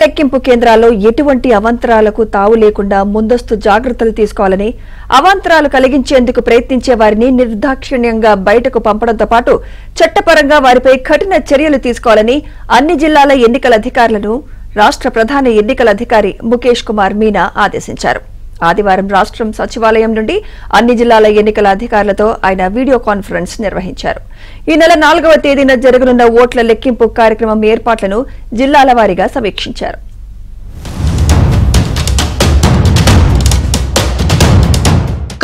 లెక్కింపు కేంద్రాల్లో ఎటువంటి అవాంతరాలకు తావు లేకుండా ముందస్తు జాగ్రత్తలు తీసుకోవాలని, అవాంతరాలు కలిగించేందుకు ప్రయత్నించే వారిని నిర్దాక్షిణ్యంగా బయటకు పంపడంతో పాటు చట్టపరంగా వారిపై కఠిన చర్యలు తీసుకోవాలని అన్ని జిల్లాల ఎన్నికల అధికారులను రాష్ట్ర ప్రధాన ఎన్నికల అధికారి ముఖేష్ కుమార్ మీనా ఆదేశించారు. ఆదివారం రాష్ట్రం సచివాలయం నుండి అన్ని జిల్లాల ఎన్నికల అధికారులతో ఆయన వీడియో కాన్ఫరెన్స్ నిర్వహించారు. ఈ నెల 4వ తేదీన జరగనున్న ఓట్ల లెక్కింపు కార్యక్రమం ఏర్పాట్లను జిల్లాల వారీగా సమీక్షించారు.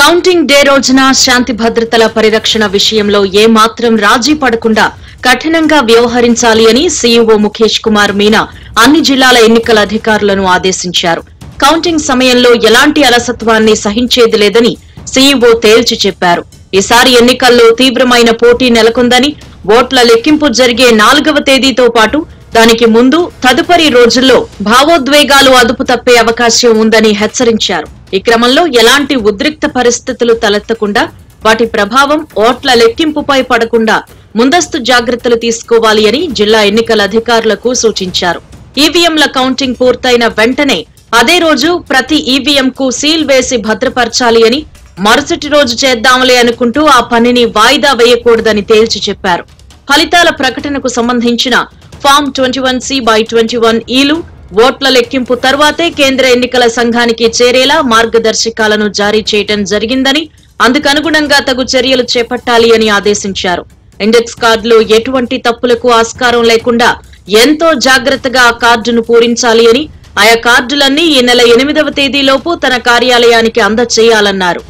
కౌంటింగ్ డే రోజున శాంతి భద్రతల పరిరక్షణ విషయంలో ఏమాత్రం రాజీ పడకుండా కఠినంగా వ్యవహరించాలి అని సీఈఓ ముఖేష్ కుమార్ మీనా అన్ని జిల్లాల ఎన్నికల అధికారులను ఆదేశించారు. కౌంటింగ్ సమయంలో ఎలాంటి అలసత్వాన్ని సహించేది లేదని సీఈఓ తేల్చి చెప్పారు. ఈసారి ఎన్నికల్లో తీవ్రమైన పోటీ నెలకొందని, ఓట్ల లెక్కింపు జరిగే 4వ తేదీతో పాటు దానికి ముందు తదుపరి రోజుల్లో భావోద్వేగాలు అదుపు తప్పే అవకాశం ఉందని హెచ్చరించారు. ఈ క్రమంలో ఎలాంటి ఉద్రిక్త పరిస్థితులు తలెత్తకుండా వాటి ప్రభావం ఓట్ల లెక్కింపుపై పడకుండా ముందస్తు జాగ్రత్తలు తీసుకోవాలి అని జిల్లా ఎన్నికల అధికారులకు సూచించారు. ఈవీఎంల కౌంటింగ్ పూర్తయిన వెంటనే అదే రోజు ప్రతి ఈవీఎం కు సీల్ వేసి భద్రపరచాలి అని, మరుసటి రోజు చేద్దాంలే అనుకుంటూ ఆ పనిని వాయిదా వేయకూడదని తేల్చి చెప్పారు. ఫలితాల ప్రకటనకు సంబంధించిన ఫామ్ 21C/21 ఓట్ల లెక్కింపు తర్వాతే కేంద్ర ఎన్నికల సంఘానికి చేరేలా మార్గదర్శకాలను జారీ చేయడం జరిగిందని, అందుకనుగుణంగా తగు చర్యలు చేపట్టాలి అని ఆదేశించారు. ఇండెక్స్ కార్డులో ఎటువంటి తప్పులకు ఆస్కారం లేకుండా ఎంతో జాగ్రత్తగా ఆ కార్డును పూరించాలి అని, ఆయా కార్డులన్నీ ఈ నెల 8వ తేదీలోపు తన కార్యాలయానికి అందజేయాలన్నారు.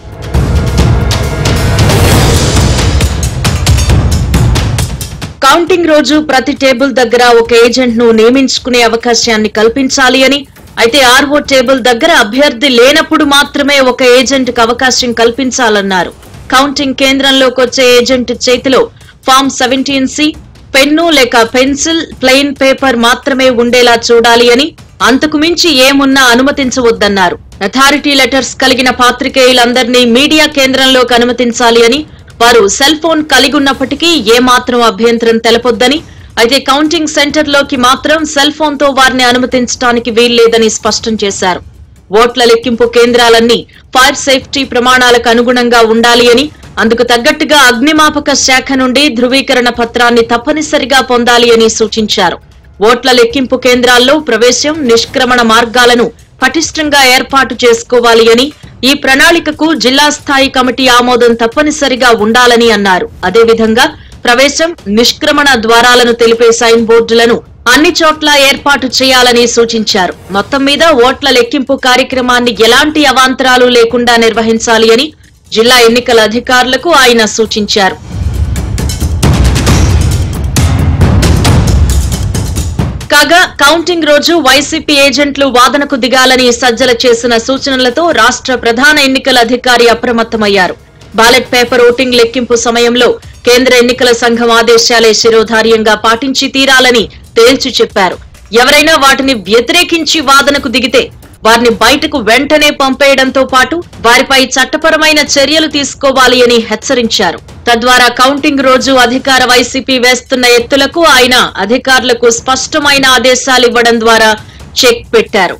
కౌంటింగ్ రోజు ప్రతి టేబుల్ దగ్గర ఒక ఏజెంట్ ను నియమించుకునే అవకాశాన్ని కల్పించాలి అని, అయితే ఆర్ఓ టేబుల్ దగ్గర అభ్యర్థి లేనప్పుడు మాత్రమే ఒక ఏజెంట్ కు అవకాశం కల్పించాలన్నారు. కౌంటింగ్ కేంద్రంలోకి వచ్చే ఏజెంట్ చేతిలో ఫామ్ 17C, పెన్ను లేక పెన్సిల్, ప్లెయిన్ పేపర్ మాత్రమే ఉండేలా చూడాలి అని, అంతకు మించి ఏమున్నా అనుమతించవద్దన్నారు. అథారిటీ లెటర్స్ కలిగిన పాత్రికేయులందరినీ మీడియా కేంద్రంలోకి అనుమతించాలి అని, వారు సెల్ ఫోన్ కలిగి ఉన్నప్పటికీ ఏమాత్రం అభ్యంతరం తెలపొద్దని, అయితే కౌంటింగ్ సెంటర్లోకి మాత్రం సెల్ ఫోన్ తో వారిని అనుమతించడానికి వీల్లేదని స్పష్టం చేశారు. ఓట్ల లెక్కింపు కేంద్రాలన్నీ ఫైర్ సేఫ్టీ ప్రమాణాలకు అనుగుణంగా ఉండాలి అని, అందుకు తగ్గట్టుగా అగ్నిమాపక శాఖ నుండి ధృవీకరణ పత్రాన్ని తప్పనిసరిగా పొందాలి అని సూచించారు. ఓట్ల లెక్కింపు కేంద్రాల్లో ప్రవేశం, నిష్క్రమణ మార్గాలను పటిష్టంగా ఏర్పాటు చేసుకోవాలి అని, ఈ ప్రణాళికకు జిల్లా స్థాయి కమిటీ ఆమోదం తప్పనిసరిగా ఉండాలని అన్నారు. అదేవిధంగా ప్రవేశం, నిష్క్రమణ ద్వారాలను తెలిపే సైన్ బోర్డులను అన్ని చోట్ల ఏర్పాటు చేయాలని సూచించారు. మొత్తం మీద ఓట్ల లెక్కింపు కార్యక్రమాన్ని ఎలాంటి అవాంతరాలు లేకుండా నిర్వహించాలి అని జిల్లా ఎన్నికల అధికారులకు ఆయన సూచించారు. కాగా కౌంటింగ్ రోజు వైసీపీ ఏజెంట్లు వాదనకు దిగాలని సజ్జల చేసిన సూచనలతో రాష్ట్ర ప్రధాన ఎన్నికల అధికారి అప్రమత్తమయ్యారు. బ్యాలెట్ పేపర్ ఓటింగ్ లెక్కింపు సమయంలో కేంద్ర ఎన్నికల సంఘం ఆదేశాలే శిరోధార్యంగా పాటించి తీరాలని తేల్చి చెప్పారు. ఎవరైనా వాటిని వ్యతిరేకించి వాదనకు దిగితే వారిని బయటకు వెంటనే పంపేయడంతో పాటు వారిపై చట్టపరమైన చర్యలు తీసుకోవాలి అని హెచ్చరించారు. తద్వారా కౌంటింగ్ రోజు అధికార వైసీపీ వేస్తున్న ఎత్తులకు ఆయన అధికారులకు స్పష్టమైన ఆదేశాలు ఇవ్వడం ద్వారా చెక్ పెట్టారు.